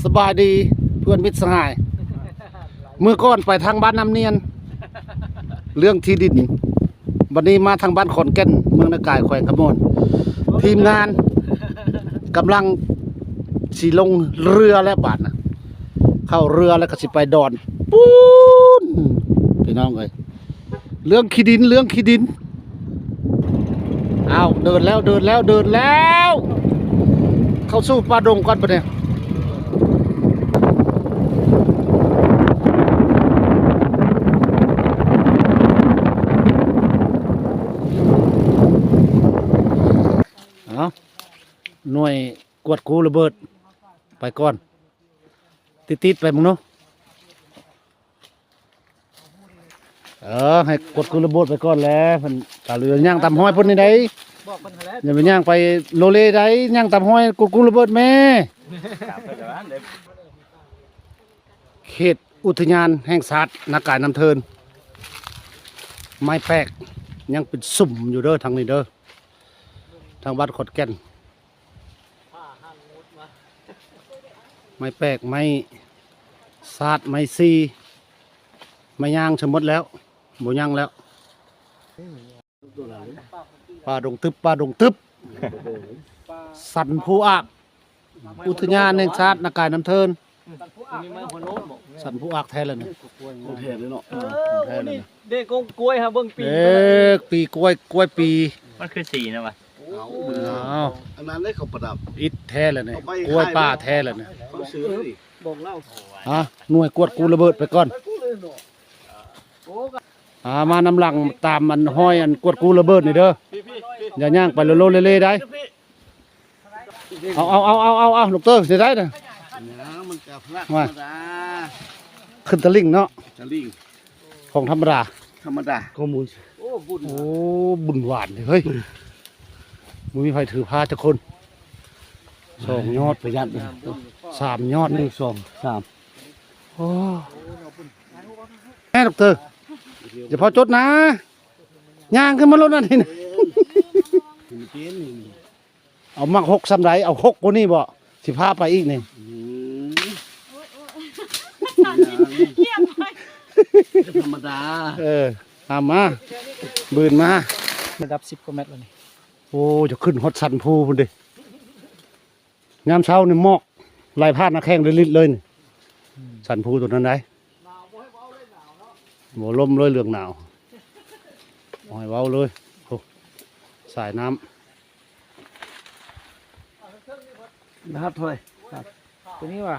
สบายดีเพื่อนมิตรสหายเมื่อก่อนไปทางบ้านน้ำเนียนเรื่องที่ดินวันนี้มาทางบ้านขอนแก่นเมืองนากายแขวงขมวนทีมงานกำลังสีลงเรือแล้วบาดนะเข้าเรือแล้วก็สิไปดอนปูนพี่น้องเลยเรื่องขี้ดินอ้าวเดินแล้วเข้าสู้ปลาดงก่อนปะเนี่ยหน่วยกวดกูระเบิดไปก่อนติดไปมึงเนาะให้กดกูระเบิดไปก่อนแล้วมันตาเรือย่างตำห้อยพ่นนี่ได้อย่าไปย่างไปโลเลได้ย่างตำห้อยกดกูระเบิดแม่เขตอุทยานแห่งสัตว์นากายน้ำเทินไม้แปลกยังเป็นสุ่มอยู่เด้อทางนี้เด้อทางวัดขอนแก่นไม้แปลกไม้ซาดไม้ซีไม้ย่างชะมดแล้วหมูย่างแล้วปลาดงตึบสันผู้อักอุทยานแห่งชาตินากายน้ำเทินสันผู้อักแท้เลยเนี่ยแท้เลยเนาะแท้เลยเด็กกล้วยครับเบิ้งปีเด็กปีกล้วยปีมันคือสีนะวะอันนั้นได้เขาประดับอิฐแท้เลยเนี่ยกล้วยป้าแท้เลยเนี่ยบอกเล่าหน่วยกวดกูระเบิดไปก่อนมานำหลังตามมันห้อยอันกวดกูระเบิดนี่เด้ออย่าย่างไปโลเล่ได้เอาลูกเตอร์เสียได้นะมาขึ้นตะลิงเนาะของธรรมดาข้อมูลโอ้บุญหวานเฮ้ยมึงมีไฟถือผ้าจะคน2 ยอดประหยัด3 ยอด1 2 3โอ้แม่ลูกเตอร์อย่าพอจดนะย่างขึ้นมาลดนั่นนี่เอามัก6ซ้ำไรเอา6กว่านี่บ่สิพาไปอีกนี่ธรรมดาตามมาบืนมาระดับ10 กว่าเมตรแล้วนี่โอ้จะขึ้นฮอดสันภูพุ่นดิยามเช้านี่หมอกไหลผ่านหน้าแข้งลิดเลยนี่สันภูตัวนั้นได้บ่ลมเลยเรื่องหนาวหอยเว้าเลยโอ้สายน้ำนะครับถ้วยตัวนี้ว่ะ